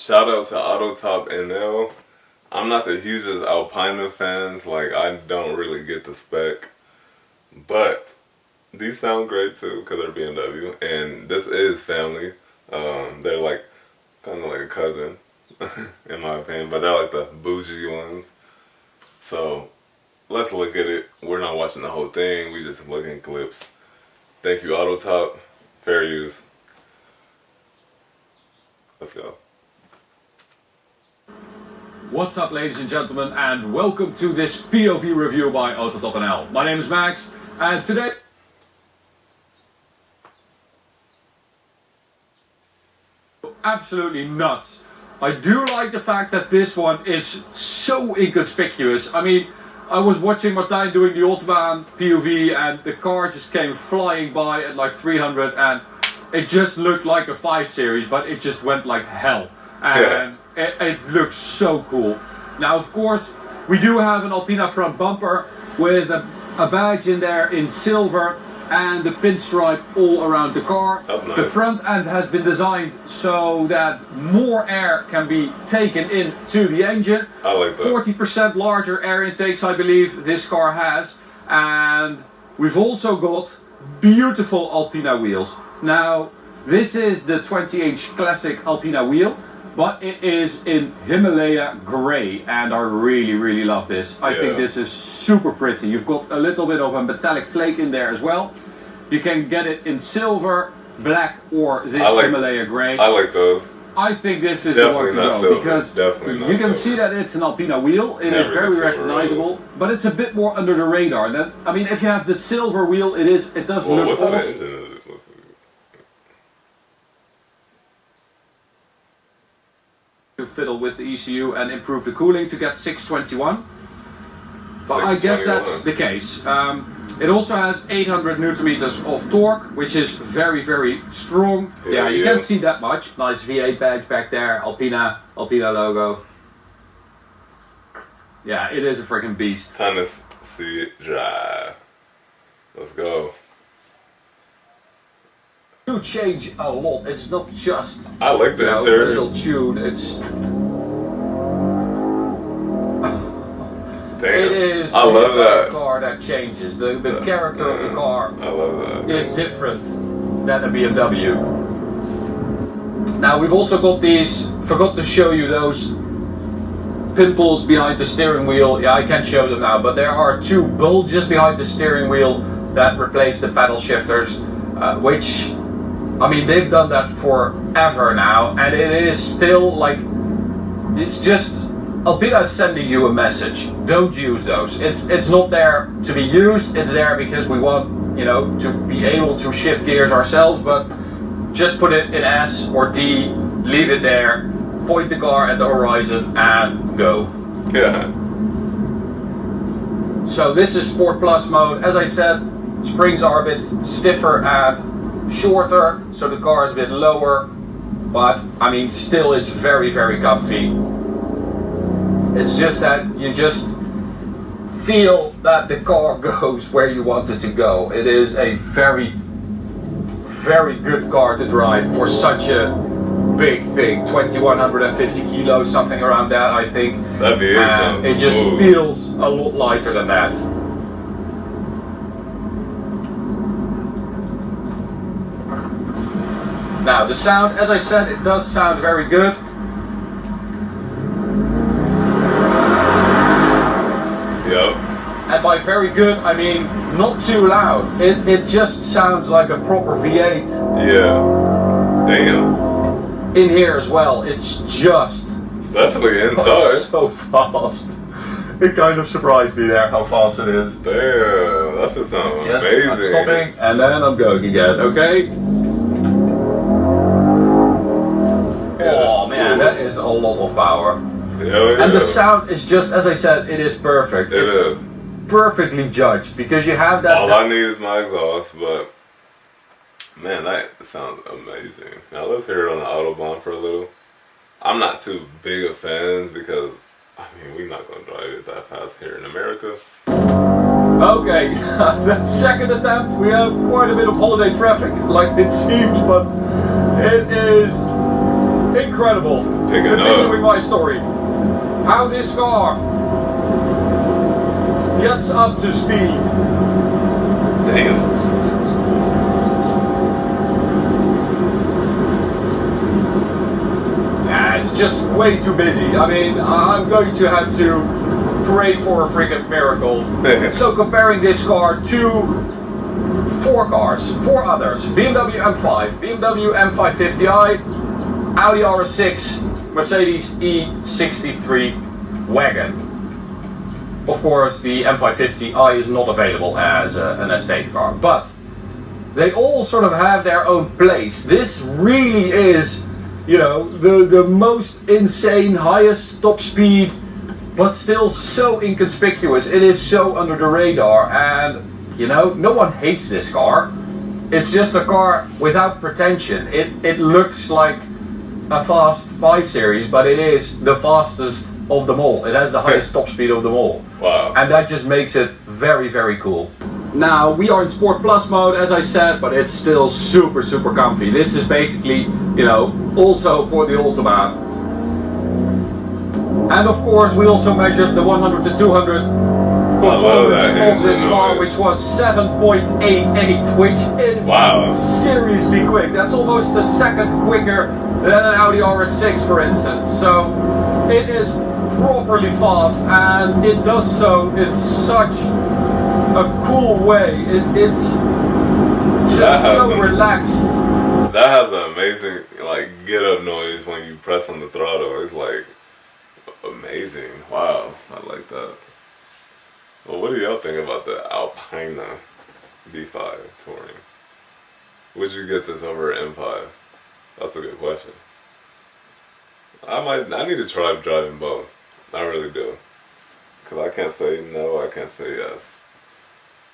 shout out to Autotop NL. I'm not the hugest Alpina fans, like I don't really get the spec, but these sound great too because they're BMW, and this is family. They're like kind of like a cousin, in my opinion, but they're like the bougie ones. So let's look at it. We're not watching the whole thing. We just looking at clips. Thank you, Autotop. Fair use. Let's go. What's up, ladies and gentlemen, and welcome to this POV review by Autotop NL. My name is Max, and today absolutely nuts. I do like the fact that this one is so inconspicuous. I mean, I was watching Martijn doing the Autobahn POV and the car just came flying by at like 300 and it just looked like a 5 Series, but it just went like hell. And it looks so cool. Now, of course, we do have an Alpina front bumper with a badge in there in silver and the pinstripe all around the car. Nice. The front end has been designed so that more air can be taken into the engine. I like that. 40% larger air intakes, I believe, this car has. And we've also got beautiful Alpina wheels. Now, this is the 20-inch classic Alpina wheel, but it is in Himalaya grey, and I really love this. I think this is super pretty. You've got a little bit of a metallic flake in there as well. You can get it in silver, black, or this Himalaya grey. I like those. I think this is definitely the one to go, silver. because you can see that it's an Alpina wheel. It is very recognizable, but it's a bit more under the radar. Then, I mean, if you have the silver wheel, it does look what type of off. engine is it? To fiddle with the ECU and improve the cooling to get 621, but I guess that's the case. It also has 800 Newton meters of torque, which is very strong. Yeah, you can't see that much. Nice V8 badge back there, Alpina logo. Yeah, it is a freaking beast. Time to see it drive. Let's go. To change a lot. It's not just I like the interior. A little tune. It's Damn. It is I love that car that changes. The character of the car I love that. is different than a BMW. Now we've also got these. Forgot to show you those pimples behind the steering wheel. Yeah, I can't show them now, but there are 2 bulges behind the steering wheel that replace the paddle shifters, which, I mean, they've done that forever now, and it is still like, it's just, Alpina is sending you a message. Don't use those. It's not there to be used, it's there because we want, you know, to be able to shift gears ourselves, but just put it in S or D, leave it there, point the car at the horizon and go. Yeah. So this is Sport Plus mode. As I said, springs are a bit stiffer and shorter, so the car is a bit lower, but I mean still it's very comfy. It's just that you just feel that the car goes where you want it to go. It is a very good car to drive for such a big thing. 2150 kilos, something around that, I think. That'd be and it just feels a lot lighter than that. Now the sound, as I said, it does sound very good. Yep. And by very good, I mean not too loud. It just sounds like a proper V8. Yeah. Damn. In here as well, it's just... Especially inside. So fast. It kind of surprised me there how fast it is. Damn, that just sounds amazing. I'm stopping and then I'm going again, okay? Oh man, that is a lot of power. Yeah. And the sound is just, as I said, it is perfect. It's perfectly judged because you have that. All I need is my exhaust, but man, that sounds amazing. Now let's hear it on the Autobahn for a little. I'm not too big of fans because, I mean, we're not going to drive it that fast here in America. Okay, that second attempt, we have quite a bit of holiday traffic, like it seems, but it is Incredible. Picking Continuing up. my story. How this car gets up to speed. Damn. Yeah, it's just way too busy. I mean, I'm going to have to pray for a freaking miracle. So comparing this car to four others: BMW M5, BMW M550i, Audi RS6, Mercedes E63 wagon. Of course, the M550i is not available as an estate car, but they all sort of have their own place. This really is, you know, the most insane, highest top speed, but still so inconspicuous. It is so under the radar, and you know, no one hates this car. It's just a car without pretension. It looks like a fast 5 Series, but it is the fastest of them all. It has the highest top speed of them all. Wow. And that just makes it very, very cool. Now, we are in Sport Plus mode, as I said, but it's still super, super comfy. This is basically, you know, also for the Ultima. And of course, we also measured the 100 to 200 performance of this car, which was 7.88, which is seriously quick. That's almost a second quicker than an Audi RS6, for instance. So it is properly fast, and it does so in such a cool way. It's just so relaxed. That has an amazing like get up noise when you press on the throttle. It's like amazing. Wow, I like that. Well, what do y'all think about the Alpina B5 touring? Would you get this over M5? That's a good question. I need to try driving both. I really do. Because I can't say no, I can't say yes.